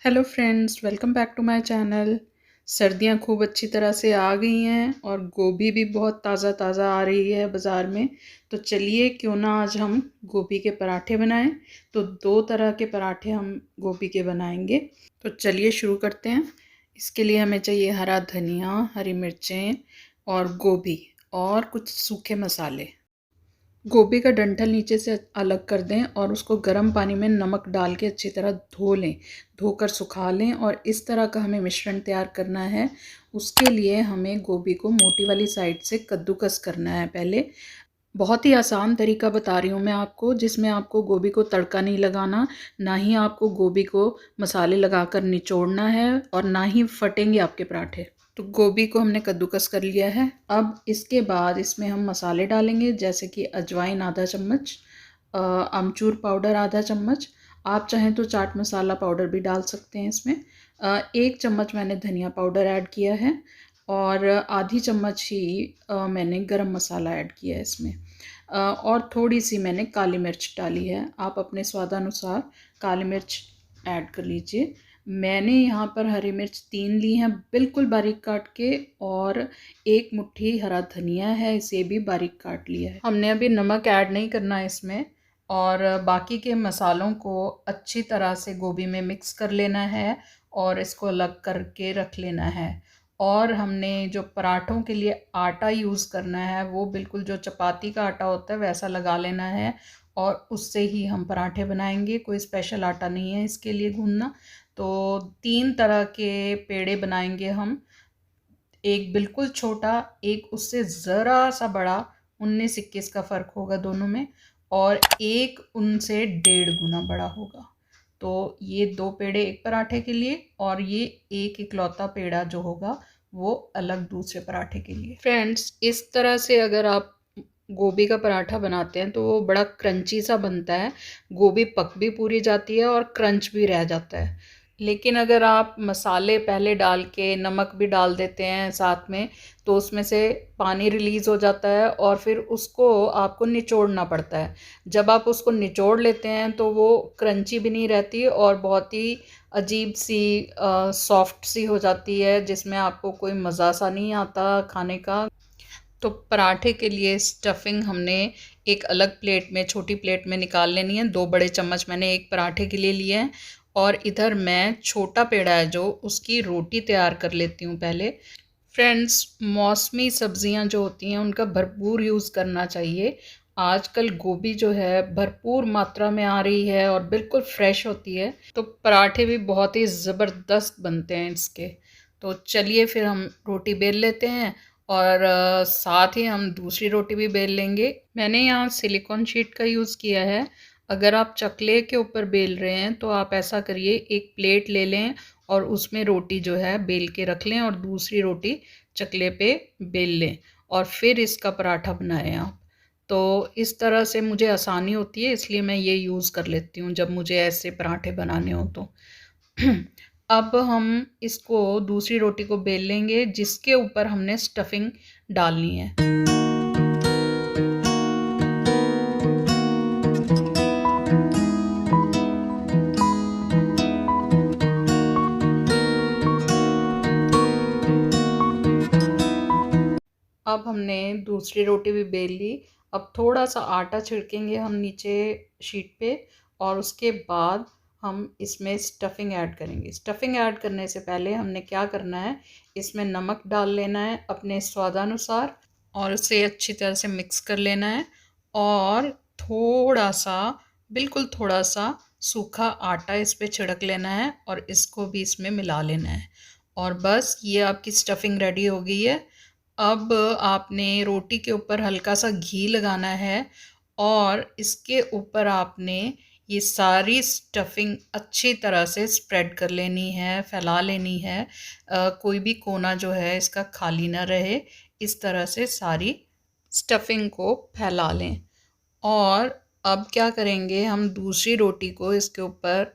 Hello friends, welcome back to my channel. सर्दियां खूब अच्छी तरह से आ गई हैं और गोभी भी बहुत ताज़ा ताज़ा आ रही है बाज़ार में। तो चलिए क्यों ना आज हम गोभी के पराठे बनाएं। तो दो तरह के पराठे हम गोभी के बनाएंगे। तो चलिए शुरू करते हैं। इसके लिए हमें चाहिए हरा धनिया, हरी मिर्चें और गोभी और कुछ सूखे मसाले। गोभी का डंठल नीचे से अलग कर दें और उसको गर्म पानी में नमक डाल के अच्छी तरह धो लें। धोकर सुखा लें और इस तरह का हमें मिश्रण तैयार करना है। उसके लिए हमें गोभी को मोटी वाली साइड से कद्दूकस करना है पहले। बहुत ही आसान तरीका बता रही हूँ मैं आपको, जिसमें आपको गोभी को तड़का नहीं लगाना, ना ही आपको गोभी को मसाले लगाकर निचोड़ना है और ना ही फटेंगे आपके पराठे। तो गोभी को हमने कद्दूकस कर लिया है। अब इसके बाद इसमें हम मसाले डालेंगे, जैसे कि अजवाइन आधा चम्मच, अमचूर पाउडर आधा चम्मच। आप चाहें तो चाट मसाला पाउडर भी डाल सकते हैं इसमें। 1 चम्मच मैंने धनिया पाउडर ऐड किया है और आधी चम्मच ही मैंने गरम मसाला ऐड किया है इसमें। और थोड़ी सी मैंने काली मिर्च डाली है। आप अपने स्वादानुसार काली मिर्च ऐड कर लीजिए। मैंने यहाँ पर हरी मिर्च 3 ली हैं बिल्कुल बारीक काट के, और 1 मुट्ठी हरा धनिया है, इसे भी बारीक काट लिया है। हमने अभी नमक ऐड नहीं करना है इसमें। और बाकी के मसालों को अच्छी तरह से गोभी में मिक्स कर लेना है और इसको अलग करके रख लेना है। और हमने जो पराठों के लिए आटा यूज़ करना है वो बिल्कुल जो चपाती का आटा होता है वैसा लगा लेना है, और उससे ही हम पराठे बनाएंगे। कोई स्पेशल आटा नहीं है इसके लिए गूंदना। तो 3 तरह के पेड़े बनाएंगे हम। एक बिल्कुल छोटा, एक उससे ज़रा सा बड़ा, 19-21 का फ़र्क होगा दोनों में, और एक उनसे 1.5 गुना बड़ा होगा। तो ये 2 पेड़े एक पराठे के लिए, और ये एक इकलौता पेड़ा जो होगा वो अलग दूसरे पराठे के लिए। फ्रेंड्स, इस तरह से अगर आप गोभी का पराठा बनाते हैं तो वो बड़ा क्रंची सा बनता है। गोभी पक भी पूरी जाती है और क्रंच भी रह जाता है। लेकिन अगर आप मसाले पहले डाल के नमक भी डाल देते हैं साथ में, तो उसमें से पानी रिलीज़ हो जाता है और फिर उसको आपको निचोड़ना पड़ता है। जब आप उसको निचोड़ लेते हैं तो वो क्रंची भी नहीं रहती और बहुत ही अजीब सी सॉफ्ट सी हो जाती है, जिसमें आपको कोई मज़ा सा नहीं आता खाने का। तो पराठे के लिए स्टफिंग हमने एक अलग प्लेट में, छोटी प्लेट में निकाल लेनी है। 2 बड़े चम्मच मैंने एक पराठे के लिए लिए हैं। और इधर मैं छोटा पेड़ा है जो, उसकी रोटी तैयार कर लेती हूँ पहले। फ्रेंड्स, मौसमी सब्जियां जो होती हैं उनका भरपूर यूज़ करना चाहिए। आजकल गोभी जो है भरपूर मात्रा में आ रही है और बिल्कुल फ्रेश होती है, तो पराठे भी बहुत ही ज़बरदस्त बनते हैं इसके। तो चलिए फिर हम रोटी बेल लेते हैं और साथ ही हम दूसरी रोटी भी बेल लेंगे। मैंने यहाँ सिलिकॉन शीट का यूज़ किया है। अगर आप चकले के ऊपर बेल रहे हैं तो आप ऐसा करिए, एक प्लेट ले लें और उसमें रोटी जो है बेल के रख लें और दूसरी रोटी चकले पे बेल लें और फिर इसका पराठा बनाएं आप। तो इस तरह से मुझे आसानी होती है, इसलिए मैं ये यूज़ कर लेती हूँ जब मुझे ऐसे पराठे बनाने हो तो। अब हम इसको दूसरी रोटी को बेल लेंगे जिसके ऊपर हमने स्टफिंग डालनी है। अब हमने दूसरी रोटी भी बेल ली। अब थोड़ा सा आटा छिड़केंगे हम नीचे शीट पे, और उसके बाद हम इसमें स्टफिंग ऐड करेंगे। स्टफिंग ऐड करने से पहले हमने क्या करना है, इसमें नमक डाल लेना है अपने स्वादानुसार और उसे अच्छी तरह से मिक्स कर लेना है। और थोड़ा सा, बिल्कुल थोड़ा सा सूखा आटा इस पे छिड़क लेना है और इसको भी इसमें मिला लेना है। और बस ये आपकी स्टफिंग रेडी हो गई है। अब आपने रोटी के ऊपर हल्का सा घी लगाना है और इसके ऊपर आपने ये सारी स्टफिंग अच्छी तरह से स्प्रेड कर लेनी है, फैला लेनी है। कोई भी कोना जो है इसका खाली ना रहे। इस तरह से सारी स्टफिंग को फैला लें। और अब क्या करेंगे, हम दूसरी रोटी को इसके ऊपर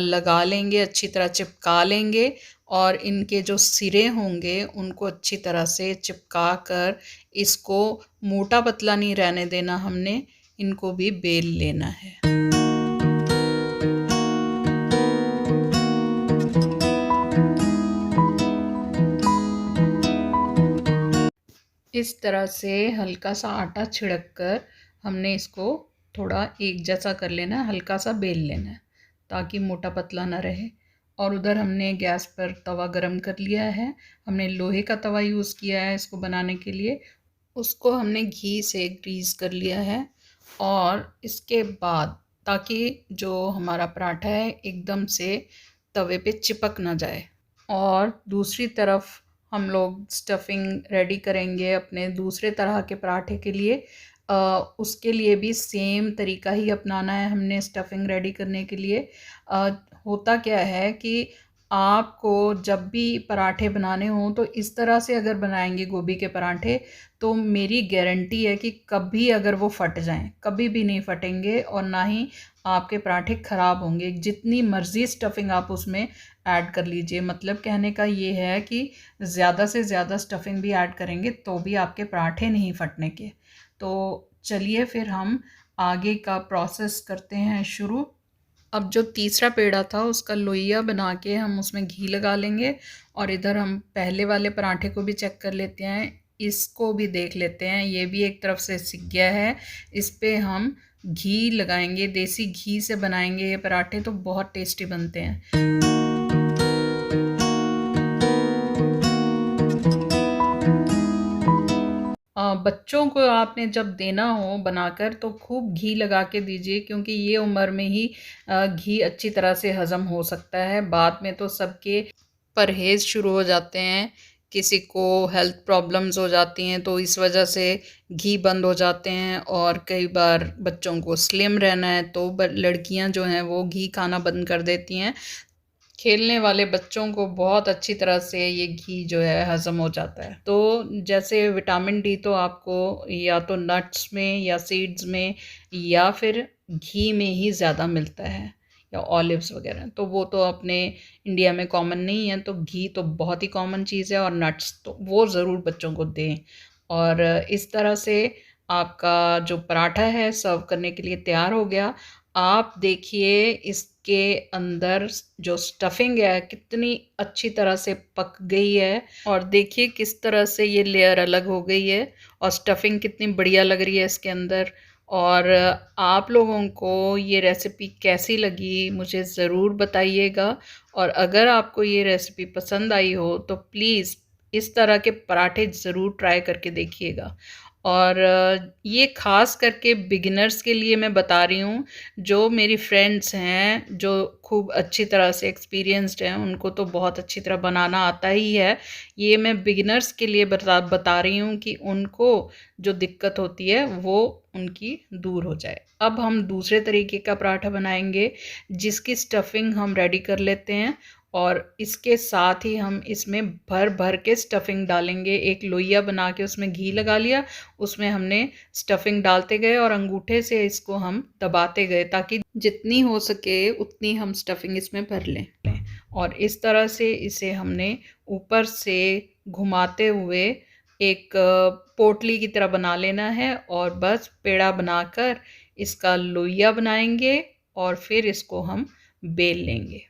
लगा लेंगे, अच्छी तरह चिपका लेंगे और इनके जो सिरे होंगे उनको अच्छी तरह से चिपका कर इसको मोटा पतला नहीं रहने देना हमने, इनको भी बेल लेना है। इस तरह से हल्का सा आटा छिड़क कर हमने इसको थोड़ा एक जैसा कर लेना है, हल्का सा बेल लेना है ताकि मोटा पतला ना रहे। और उधर हमने गैस पर तवा गरम कर लिया है। हमने लोहे का तवा यूज़ किया है इसको बनाने के लिए। उसको हमने घी से ग्रीस कर लिया है और इसके बाद ताकि जो हमारा पराठा है एकदम से तवे पे चिपक ना जाए। और दूसरी तरफ हम लोग स्टफिंग रेडी करेंगे अपने दूसरे तरह के पराठे के लिए। उसके लिए भी सेम तरीका ही अपनाना है हमने स्टफिंग रेडी करने के लिए। होता क्या है कि आपको जब भी पराठे बनाने हों तो इस तरह से अगर बनाएंगे गोभी के पराठे तो मेरी गारंटी है कि कभी अगर वो फट जाएं, कभी भी नहीं फटेंगे और ना ही आपके पराठे ख़राब होंगे। जितनी मर्ज़ी स्टफिंग आप उसमें ऐड कर लीजिए, मतलब कहने का ये है कि ज़्यादा से ज़्यादा स्टफिंग भी ऐड करेंगे तो भी आपके पराठे नहीं फटने के। तो चलिए फिर हम आगे का प्रोसेस करते हैं शुरू। अब जो तीसरा पेड़ा था उसका लोइया बना के हम उसमें घी लगा लेंगे और इधर हम पहले वाले पराठे को भी चेक कर लेते हैं, इसको भी देख लेते हैं। ये भी एक तरफ से सिक गया है। इस पे हम घी लगाएंगे, देसी घी से बनाएंगे ये पराठे तो बहुत टेस्टी बनते हैं। बच्चों को आपने जब देना हो बनाकर तो खूब घी लगा के दीजिए क्योंकि ये उम्र में ही घी अच्छी तरह से हज़म हो सकता है। बाद में तो सबके परहेज़ शुरू हो जाते हैं, किसी को हेल्थ प्रॉब्लम्स हो जाती हैं तो इस वजह से घी बंद हो जाते हैं। और कई बार बच्चों को स्लिम रहना है तो लड़कियां जो हैं वो घी खाना बंद कर देती हैं। खेलने वाले बच्चों को बहुत अच्छी तरह से ये घी जो है हज़म हो जाता है। तो जैसे विटामिन डी तो आपको या तो नट्स में या सीड्स में या फिर घी में ही ज़्यादा मिलता है या ऑलिव्स वगैरह, तो वो तो अपने इंडिया में कॉमन नहीं है। तो घी तो बहुत ही कॉमन चीज़ है और नट्स तो वो ज़रूर बच्चों को दें। और इस तरह से आपका जो पराठा है सर्व करने के लिए तैयार हो गया। आप देखिए इसके अंदर जो स्टफिंग है कितनी अच्छी तरह से पक गई है और देखिए किस तरह से ये लेयर अलग हो गई है और स्टफिंग कितनी बढ़िया लग रही है इसके अंदर। और आप लोगों को ये रेसिपी कैसी लगी मुझे ज़रूर बताइएगा। और अगर आपको ये रेसिपी पसंद आई हो तो प्लीज़ इस तरह के पराठे ज़रूर ट्राई करके देखिएगा। और ये ख़ास करके बिगिनर्स के लिए मैं बता रही हूँ। जो मेरी फ्रेंड्स हैं जो खूब अच्छी तरह से एक्सपीरियंस्ड हैं उनको तो बहुत अच्छी तरह बनाना आता ही है। ये मैं बिगिनर्स के लिए बता रही हूँ कि उनको जो दिक्कत होती है वो उनकी दूर हो जाए। अब हम दूसरे तरीके का पराठा बनाएंगे जिसकी स्टफिंग हम रेडी कर लेते हैं और इसके साथ ही हम इसमें भर भर के स्टफिंग डालेंगे। एक लोइया बना के उसमें घी लगा लिया, उसमें हमने स्टफिंग डालते गए और अंगूठे से इसको हम दबाते गए ताकि जितनी हो सके उतनी हम स्टफिंग इसमें भर लें। और इस तरह से इसे हमने ऊपर से घुमाते हुए एक पोटली की तरह बना लेना है और बस पेड़ा बनाकर इसका लोइया बनाएंगे और फिर इसको हम बेल लेंगे।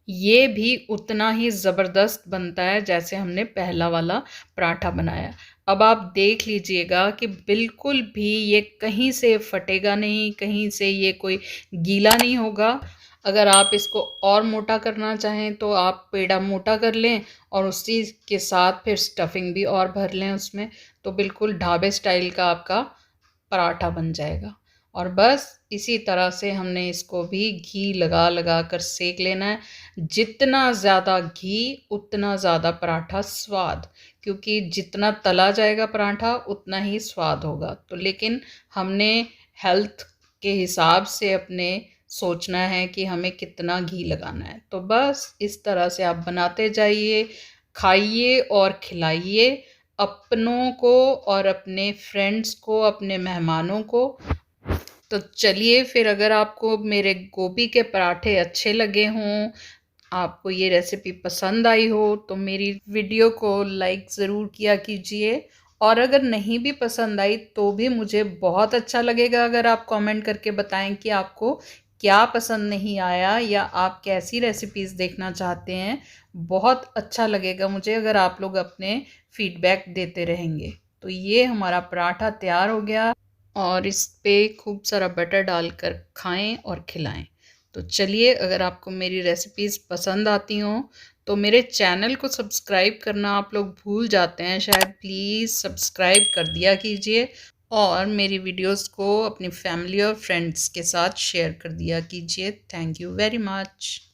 ये भी उतना ही ज़बरदस्त बनता है जैसे हमने पहला वाला पराठा बनाया। अब आप देख लीजिएगा कि बिल्कुल भी ये कहीं से फटेगा नहीं, कहीं से ये कोई गीला नहीं होगा। अगर आप इसको और मोटा करना चाहें तो आप पेड़ा मोटा कर लें और उसी के साथ फिर स्टफिंग भी और भर लें उसमें, तो बिल्कुल ढाबे स्टाइल का आपका पराठा बन जाएगा। और बस इसी तरह से हमने इसको भी घी लगा लगा कर सेक लेना है। जितना ज़्यादा घी उतना ज़्यादा पराठा स्वाद, क्योंकि जितना तला जाएगा पराठा उतना ही स्वाद होगा। तो लेकिन हमने हेल्थ के हिसाब से अपने सोचना है कि हमें कितना घी लगाना है। तो बस इस तरह से आप बनाते जाइए, खाइए और खिलाइए अपनों को और अपने फ्रेंड्स को, अपने मेहमानों को। तो चलिए फिर, अगर आपको मेरे गोभी के पराठे अच्छे लगे हों, आपको ये रेसिपी पसंद आई हो तो मेरी वीडियो को लाइक ज़रूर किया कीजिए। और अगर नहीं भी पसंद आई तो भी मुझे बहुत अच्छा लगेगा अगर आप कमेंट करके बताएं कि आपको क्या पसंद नहीं आया या आप कैसी रेसिपीज़ देखना चाहते हैं। बहुत अच्छा लगेगा मुझे अगर आप लोग अपने फीडबैक देते रहेंगे। तो ये हमारा पराठा तैयार हो गया और इस पे खूब सारा बटर डालकर खाएं और खिलाएं। तो चलिए, अगर आपको मेरी रेसिपीज़ पसंद आती हों तो मेरे चैनल को सब्सक्राइब करना आप लोग भूल जाते हैं शायद, प्लीज़ सब्सक्राइब कर दिया कीजिए और मेरी वीडियोस को अपनी फैमिली और फ्रेंड्स के साथ शेयर कर दिया कीजिए। Thank you very much.